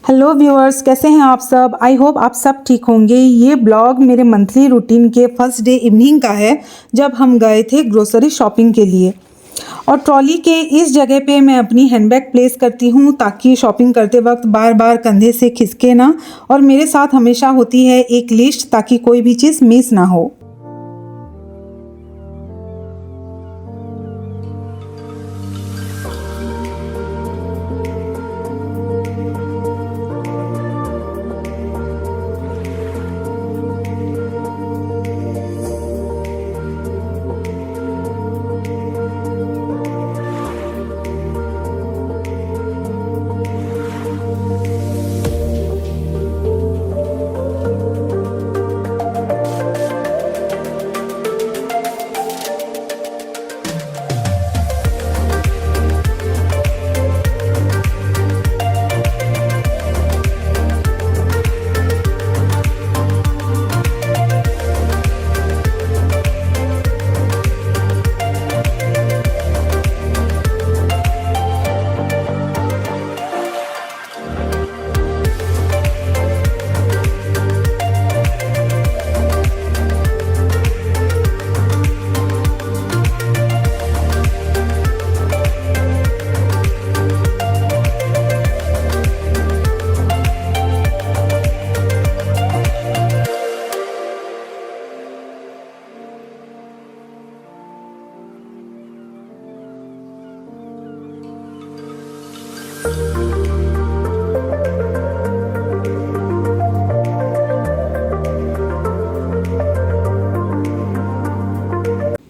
Hello viewers, कैसे हैं आप सब। आई होप आप सब ठीक होंगे। ये ब्लॉग मेरे मंथली रूटीन के फर्स्ट डे इवनिंग का है, जब हम गए थे ग्रोसरी शॉपिंग के लिए। और ट्रॉली के इस जगह पे मैं अपनी हैंडबैग प्लेस करती हूँ ताकि शॉपिंग करते वक्त बार बार कंधे से खिसके ना। और मेरे साथ हमेशा होती है एक लिस्ट, ताकि कोई भी चीज़ मिस ना हो।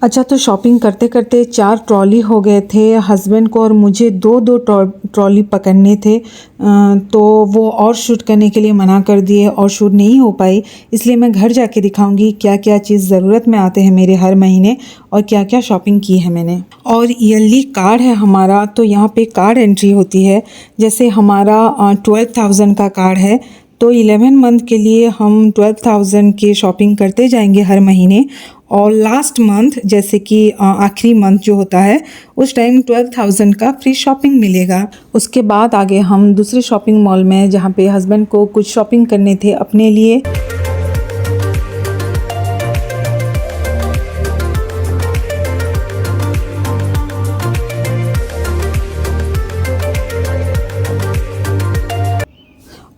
अच्छा, तो शॉपिंग करते करते 4 ट्रॉली हो गए थे हस्बैंड को, और मुझे दो ट्रॉली पकड़ने थे। तो वो और शूट करने के लिए मना कर दिए और शूट नहीं हो पाई। इसलिए मैं घर जाके दिखाऊंगी क्या क्या चीज़ ज़रूरत में आते हैं मेरे हर महीने, और क्या क्या शॉपिंग की है मैंने। और ईयरली कार्ड है हमारा, तो यहाँ पे कार्ड एंट्री होती है। जैसे हमारा 12,000 का कार्ड है, तो 11 मंथ के लिए हम 12,000 के शॉपिंग करते जाएंगे हर महीने। और लास्ट मंथ, जैसे कि आखिरी मंथ जो होता है, उस टाइम 12,000 का फ्री शॉपिंग मिलेगा। उसके बाद आगे हम दूसरे शॉपिंग मॉल में, जहाँ पे हस्बैंड को कुछ शॉपिंग करने थे अपने लिए।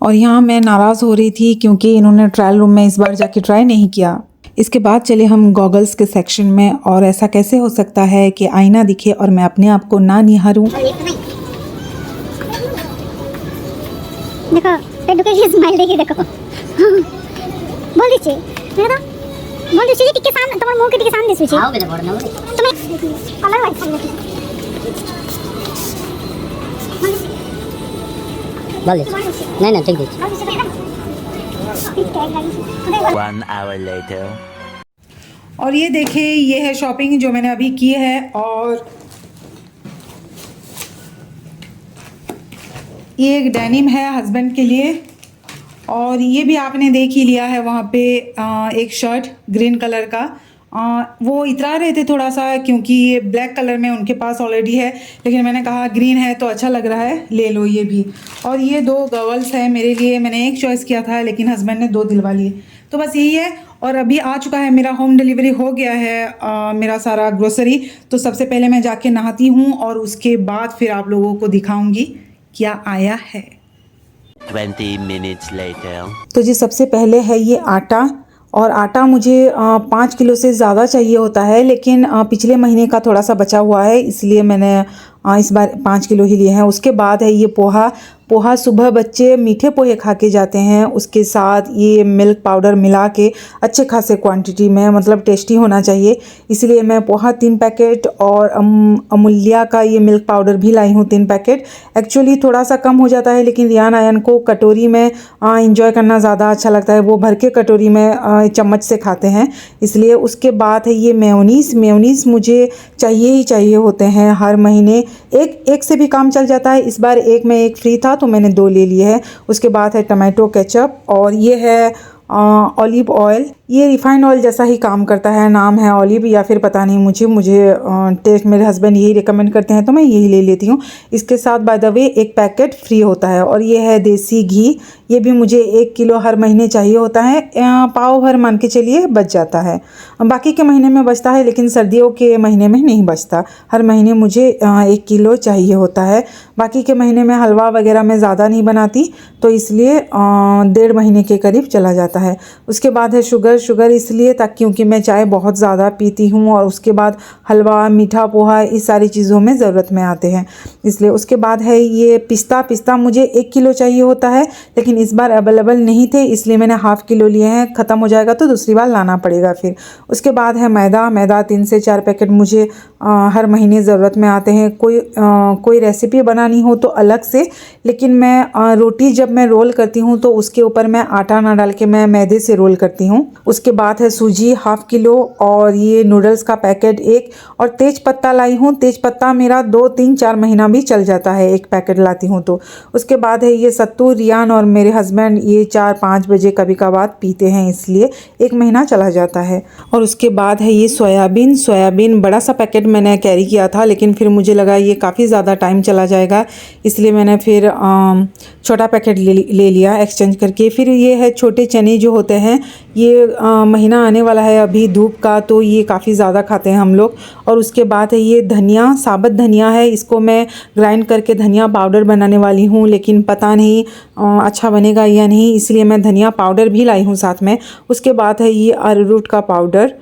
और यहाँ मैं नाराज़ हो रही थी क्योंकि इन्होंने ट्रायल रूम में इस बार जाके ट्राई नहीं किया। इसके बाद चले हम गॉगल्स के सेक्शन में। और ऐसा कैसे हो सकता है कि आईना दिखे और मैं अपने आप को ना निहारूं। देखो पेडुके स्माइल देखिए, देखो बोल दीजिए, देखो बोल दीजिए टिके सामने, तुम्हारे मुंह के टिके सामने दीजिए। आओ बेटा, बोलना तुम्हें कलर वाइज बोल दीजिए। नहीं ठीक दीजिए। 1 hour later. और ये देखिए, ये है शॉपिंग जो मैंने अभी की है। और ये एक डेनिम है हस्बैंड के लिए। और ये भी आपने देख ही लिया है वहाँ पे, एक शर्ट ग्रीन कलर का। वो इतरा रहे थे थोड़ा सा क्योंकि ये ब्लैक कलर में उनके पास ऑलरेडी है, लेकिन मैंने कहा ग्रीन है तो अच्छा लग रहा है, ले लो ये भी। और ये 2 गॉगल्स है मेरे लिए, मैंने एक चॉइस किया था लेकिन हस्बैंड ने 2 दिलवा लिए। तो बस यही है। और अभी आ चुका है, मेरा होम डिलीवरी हो गया है मेरा सारा ग्रोसरी। तो सबसे पहले मैं जाके नहाती हूँ और उसके बाद फिर आप लोगों को दिखाऊंगी क्या आया है। 20 minutes later. तो जी सबसे पहले है ये आटा। और आटा मुझे 5 किलो से ज़्यादा चाहिए होता है, लेकिन पिछले महीने का थोड़ा सा बचा हुआ है, इसलिए मैंने इस बार 5 किलो ही लिए हैं। उसके बाद है ये पोहा। पोहा सुबह बच्चे मीठे पोहे खा के जाते हैं, उसके साथ ये मिल्क पाउडर मिला के अच्छे खासे क्वांटिटी में, मतलब टेस्टी होना चाहिए, इसलिए मैं पोहा 3 पैकेट और अमूल्या का ये मिल्क पाउडर भी लाई हूँ 3 पैकेट। एक्चुअली थोड़ा सा कम हो जाता है, लेकिन रियान आयन को कटोरी में इंजॉय करना ज़्यादा अच्छा लगता है, वो भर के कटोरी में चम्मच से खाते हैं, इसलिए। उसके बाद है ये मेयोनीज़ मुझे चाहिए ही चाहिए होते हैं हर महीने। एक से भी काम चल जाता है, इस बार एक में एक फ्री था तो मैंने 2 ले लिए हैं। उसके बाद है टमाटो केचप, और ये है ऑलिव ऑयल। ये रिफाइंड ऑयल जैसा ही काम करता है, नाम है ऑलिव या फिर पता नहीं मुझे टेस्ट मेरे हस्बैंड यही रिकमेंड करते हैं तो मैं यही ले लेती हूँ। इसके साथ बाय द वे एक पैकेट फ्री होता है और ये है देसी घी। ये भी मुझे 1 किलो हर महीने चाहिए होता है, पाव भर मान के चलिए बच जाता है। बाकी के महीने में बचता है लेकिन सर्दियों के महीने में नहीं बचता। हर महीने मुझे 1 किलो चाहिए होता है। बाकी के महीने में हलवा वगैरह मैं ज़्यादा नहीं बनाती तो इसलिए 1.5 महीने के करीब चला जाता है। उसके बाद है शुगर इसलिए ताकि क्योंकि मैं चाय बहुत ज़्यादा पीती हूँ और उसके बाद हलवा, मीठा पोहा, इस सारी चीज़ों में ज़रूरत में आते हैं इसलिए। उसके बाद है ये पिस्ता मुझे 1 किलो चाहिए होता है लेकिन इस बार अवेलेबल नहीं थे इसलिए मैंने ½ किलो लिए हैं। ख़त्म हो जाएगा तो दूसरी बार लाना पड़ेगा फिर। उसके बाद है मैदा 3 से 4 पैकेट मुझे हर महीने ज़रूरत में आते हैं। कोई रेसिपी बनानी हो तो अलग से, लेकिन मैं रोटी जब मैं रोल करती हूँ तो उसके ऊपर मैं आटा ना डाल के मैं मैदे से रोल करती हूँ। उसके बाद है सूजी ½ किलो और ये नूडल्स का पैकेट 1 और तेज पत्ता लाई हूँ। तेज पत्ता मेरा 2, 3, 4 महीना भी चल जाता है, 1 पैकेट लाती हूँ तो। उसके बाद है ये सत्तू। रियान और मेरे हस्बैंड ये 4-5 बजे कभी कभार पीते हैं इसलिए 1 महीना चला जाता है। और उसके बाद है ये सोयाबीन बड़ा सा पैकेट मैंने कैरी किया था लेकिन फिर मुझे लगा ये काफ़ी ज़्यादा टाइम चला जाएगा इसलिए मैंने फिर छोटा पैकेट ले लिया एक्सचेंज करके। फिर ये है छोटे चने जो होते हैं, ये महीना आने वाला है अभी धूप का तो ये काफ़ी ज़्यादा खाते हैं हम लोग। और उसके बाद है ये धनिया, साबुत धनिया है, इसको मैं ग्राइंड करके धनिया पाउडर बनाने वाली हूँ लेकिन पता नहीं अच्छा बनेगा या नहीं इसलिए मैं धनिया पाउडर भी लाई हूँ साथ में। उसके बाद है ये अरारोट का पाउडर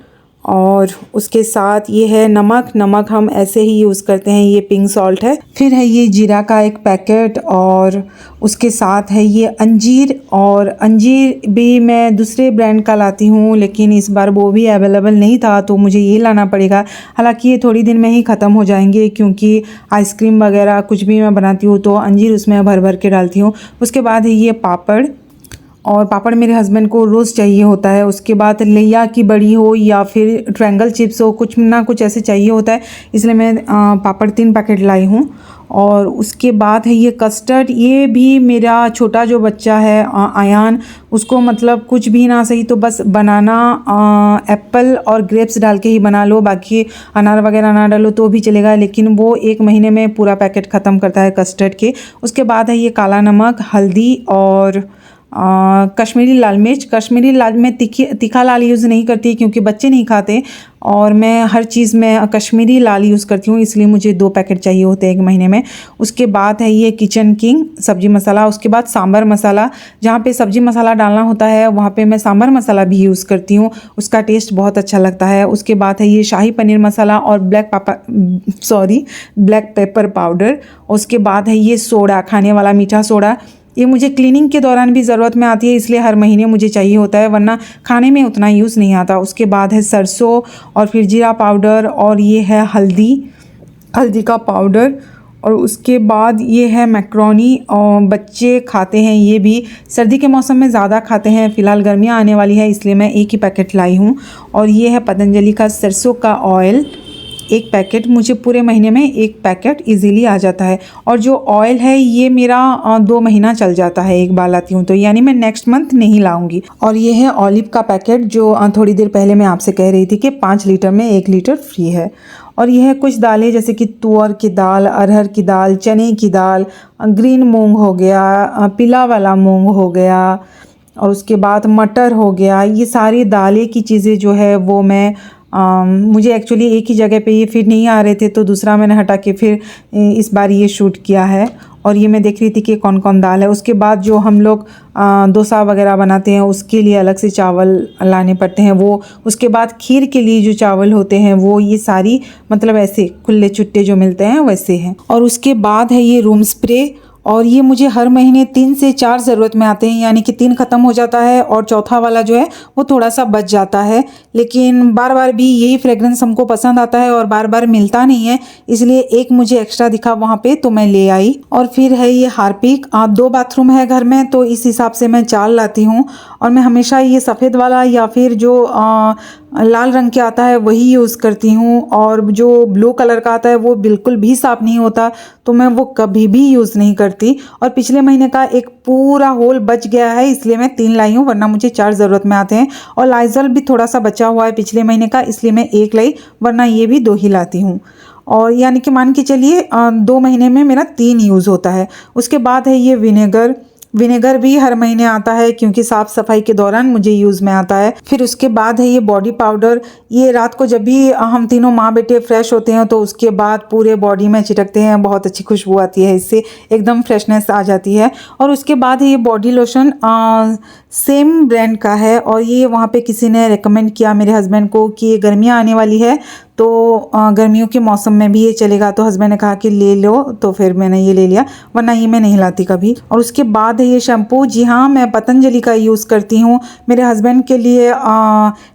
और उसके साथ ये है नमक हम ऐसे ही यूज़ करते हैं, ये पिंक सॉल्ट है। फिर है ये जीरा का 1 पैकेट और उसके साथ है ये अंजीर। और अंजीर भी मैं दूसरे ब्रांड का लाती हूँ लेकिन इस बार वो भी अवेलेबल नहीं था तो मुझे ये लाना पड़ेगा। हालांकि ये थोड़ी दिन में ही ख़त्म हो जाएंगे क्योंकि आइसक्रीम वगैरह कुछ भी मैं बनाती हूँ तो अंजीर उसमें भर के डालती हूँ। उसके बाद है ये पापड़ और पापड़ मेरे हस्बैंड को रोज़ चाहिए होता है। उसके बाद लैया की बड़ी हो या फिर ट्रायंगल चिप्स हो, कुछ ना कुछ ऐसे चाहिए होता है इसलिए मैं पापड़ 3 पैकेट लाई हूँ। और उसके बाद है ये कस्टर्ड। ये भी मेरा छोटा जो बच्चा है आयान, उसको मतलब कुछ भी ना सही तो बस बनाना एप्पल और ग्रेप्स डाल के ही बना लो, बाकी अनार वगैरह ना डालो तो भी चलेगा लेकिन वो 1 महीने में पूरा पैकेट ख़त्म करता है कस्टर्ड के। उसके बाद है ये काला नमक, हल्दी और कश्मीरी लाल मिर्च। कश्मीरी लाल मैं तीखा लाल यूज़ नहीं करती क्योंकि बच्चे नहीं खाते और मैं हर चीज़ में कश्मीरी लाल यूज़ करती हूँ इसलिए मुझे 2 पैकेट चाहिए होते हैं 1 महीने में। उसके बाद है ये किचन किंग सब्जी मसाला। उसके बाद सांभर मसाला, जहाँ पे सब्जी मसाला डालना होता है वहाँ पे मैं सांभर मसाला भी यूज़ करती हूँ, उसका टेस्ट बहुत अच्छा लगता है। उसके बाद है ये शाही पनीर मसाला और ब्लैक पेपर पाउडर। उसके बाद है ये सोडा, खाने वाला मीठा सोडा। ये मुझे क्लीनिंग के दौरान भी ज़रूरत में आती है इसलिए हर महीने मुझे चाहिए होता है, वरना खाने में उतना यूज़ नहीं आता। उसके बाद है सरसों और फिर जीरा पाउडर और ये है हल्दी का पाउडर। और उसके बाद ये है मैक्रोनी और बच्चे खाते हैं, ये भी सर्दी के मौसम में ज़्यादा खाते हैं। फ़िलहाल गर्मियाँ आने वाली है इसलिए मैं 1 ही पैकेट लाई हूँ। और ये है पतंजलि का सरसों का ऑयल, 1 पैकेट। मुझे पूरे महीने में 1 पैकेट इजीली आ जाता है। और जो ऑयल है ये मेरा 2 महीना चल जाता है एक बार लाती हूँ तो, यानी मैं नेक्स्ट मंथ नहीं लाऊंगी। और ये है ऑलिव का पैकेट जो थोड़ी देर पहले मैं आपसे कह रही थी कि 5 लीटर में 1 लीटर फ्री है। और यह है कुछ दालें जैसे कि तुअर की दाल, अरहर की दाल, चने की दाल, ग्रीन मूंग हो गया, पीला वाला मूंग हो गया और उसके बाद मटर हो गया। ये सारी दालें की चीज़ें जो है वो मैं मुझे एक्चुअली एक ही जगह पे ये फिट नहीं आ रहे थे तो दूसरा मैंने हटा के फिर इस बार ये शूट किया है। और ये मैं देख रही थी कि कौन कौन दाल है। उसके बाद जो हम लोग डोसा वगैरह बनाते हैं उसके लिए अलग से चावल लाने पड़ते हैं वो। उसके बाद खीर के लिए जो चावल होते हैं वो, ये सारी मतलब ऐसे खुले चुट्टे जो मिलते हैं वैसे हैं। और उसके बाद है ये रूम स्प्रे और ये मुझे हर महीने 3 से 4 ज़रूरत में आते हैं, यानी कि 3 ख़त्म हो जाता है और चौथा वाला जो है वो थोड़ा सा बच जाता है। लेकिन बार बार भी यही फ्रेगरेंस हमको पसंद आता है और बार बार मिलता नहीं है इसलिए एक मुझे एक्स्ट्रा दिखा वहाँ पे तो मैं ले आई। और फिर है ये हार्पिक। 2 बाथरूम है घर में तो इस हिसाब से मैं 4 लाती हूँ। और मैं हमेशा ये सफ़ेद वाला या फिर जो लाल रंग के आता है वही यूज़ करती हूँ, और जो ब्लू कलर का आता है वो बिल्कुल भी साफ़ नहीं होता, तो मैं वो कभी भी यूज़ नहीं करती। और पिछले महीने का एक पूरा होल बच गया है, इसलिए मैं 3 लाई हूँ, वरना मुझे 4 ज़रूरत में आते हैं। और लाइज़ॉल भी थोड़ा सा बचा हुआ है पिछले महीने का, इसलिए मैं 1 लाई, वरना ये भी 2 ही लाती हूँ। और यानी कि मान के चलिए 2 महीने में मेरा 3 यूज़ होता है। उसके बाद है ये विनेगर भी हर महीने आता है, क्योंकि साफ़ सफाई के दौरान मुझे यूज़ में आता है। फिर उसके बाद है ये बॉडी पाउडर, ये रात को जब भी हम तीनों माँ बेटे फ्रेश होते हैं तो उसके बाद पूरे बॉडी में छिड़कते हैं, बहुत अच्छी खुशबू आती है, इससे एकदम फ्रेशनेस आ जाती है। और उसके बाद है ये बॉडी लोशन, सेम ब्रांड का है, और ये वहाँ पे किसी ने रेकमेंड किया मेरे हस्बैंड को कि ये गर्मियाँ आने वाली है, तो गर्मियों के मौसम में भी ये चलेगा, तो हस्बैंड ने कहा कि ले लो, तो फिर मैंने ये ले लिया, वरना ये मैं नहीं लाती कभी। और उसके बाद है ये शैम्पू, जी हाँ मैं पतंजलि का यूज़ करती हूँ मेरे हस्बैंड के लिए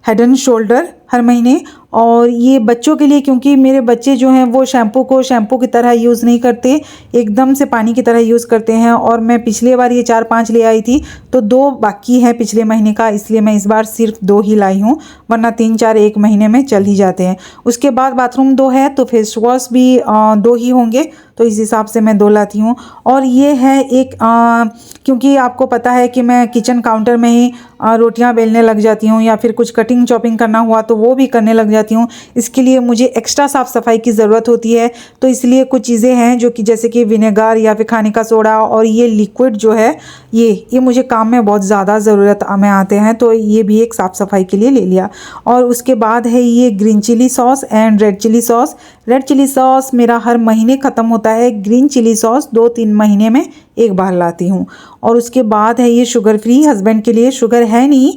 हेड एंड शोल्डर हर महीने, और ये बच्चों के लिए, क्योंकि मेरे बच्चे जो हैं वो शैम्पू को शैम्पू की तरह यूज़ नहीं करते, एकदम से पानी की तरह यूज़ करते हैं। और मैं पिछले बार ये 4-5 ले आई थी, तो 2 बाकी है पिछले महीने का, इसलिए मैं इस बार सिर्फ 2 ही लाई हूँ, वरना 3-4 एक महीने में चल ही जाते हैं। उसके बाद बाथरूम 2 है, तो फेस वॉश भी 2 ही होंगे, तो इस हिसाब से मैं 2 लाती हूँ। और ये है एक क्योंकि आपको पता है कि मैं किचन काउंटर में ही रोटियां बेलने लग जाती हूँ, या फिर कुछ कटिंग चॉपिंग करना हुआ तो वो भी करने लग जाती हूँ, इसके लिए मुझे एक्स्ट्रा साफ़ सफाई की ज़रूरत होती है। तो इसलिए कुछ चीज़ें हैं जो कि जैसे कि विनेगर या फिर खाने का सोडा, और ये लिक्विड जो है ये मुझे काम में बहुत ज़्यादा ज़रूरत में आते हैं, तो ये भी एक साफ़ सफाई के लिए ले लिया। और उसके बाद है ये green chilli sauce and red chilli sauce. Red chilli sauce मेरा हर महीने ख़त्म होता है, ग्रीन चिली सॉस 2-3 महीने में एक बार लाती हूँ। और उसके बाद है ये शुगर फ्री, हस्बैंड के लिए शुगर है नहीं,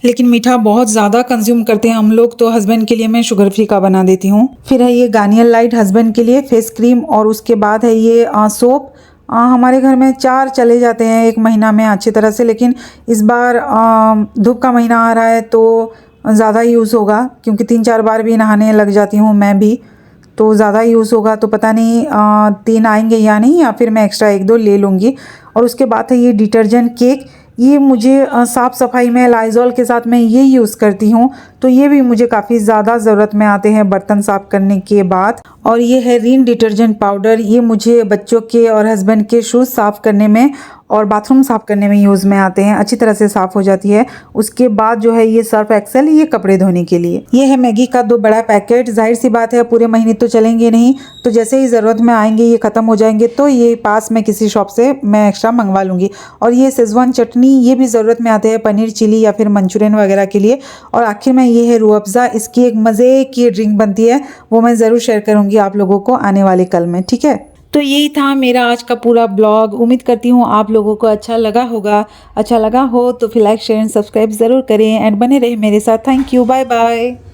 लेकिन मीठा बहुत ज़्यादा कंज्यूम करते हैं हम लोग, तो हस्बैंड के लिए मैं शुगर फ्री का बना देती हूँ। फिर है ये गार्नियर लाइट हस्बैंड के लिए फेस क्रीम, और उसके बाद है ये सोप। हमारे घर में 4 चले जाते हैं 1 महीना में अच्छी तरह से, लेकिन इस बार धूप का महीना आ रहा है तो ज़्यादा यूज़ होगा, क्योंकि 3-4 बार भी नहाने लग जाती हूँ मैं भी, तो ज़्यादा यूज़ होगा, तो पता नहीं 3 आएंगे या नहीं, या फिर मैं एक्स्ट्रा 1-2 ले लूँगी। और उसके बाद है ये डिटर्जेंट केक, ये मुझे साफ़ सफाई में लाइज़ॉल के साथ मैं ये यूज़ करती हूँ, तो ये भी मुझे काफ़ी ज़्यादा ज़रूरत में आते हैं बर्तन साफ़ करने के बाद। और ये है रिन डिटर्जेंट पाउडर, ये मुझे बच्चों के और हस्बैंड के शूज़ साफ़ करने में और बाथरूम साफ़ करने में यूज़ में आते हैं, अच्छी तरह से साफ़ हो जाती है। उसके बाद जो है ये सर्फ एक्सेल, ये कपड़े धोने के लिए। ये है मैगी का 2 बड़ा पैकेट, जाहिर सी बात है पूरे महीने तो चलेंगे नहीं, तो जैसे ही ज़रूरत में आएंगे ये ख़त्म हो जाएंगे, तो ये पास में किसी शॉप से मैं एक्स्ट्रा मंगवा लूँगी। और ये शेज़वान चटनी, ये भी ज़रूरत में आते हैं पनीर चिली या फिर मंचूरियन वगैरह के लिए। और आखिर में ये है रूह अफ़ज़ा, इसकी एक मज़े की ड्रिंक बनती है, वो मैं ज़रूर शेयर करूँगी आप लोगों को आने वाले कल में, ठीक है। तो यही था मेरा आज का पूरा ब्लॉग। उम्मीद करती हूँ आप लोगों को अच्छा लगा होगा। अच्छा लगा हो तो फिर लाइक शेयर एंड सब्सक्राइब ज़रूर करें, एंड बने रहे मेरे साथ। Thank you, bye bye.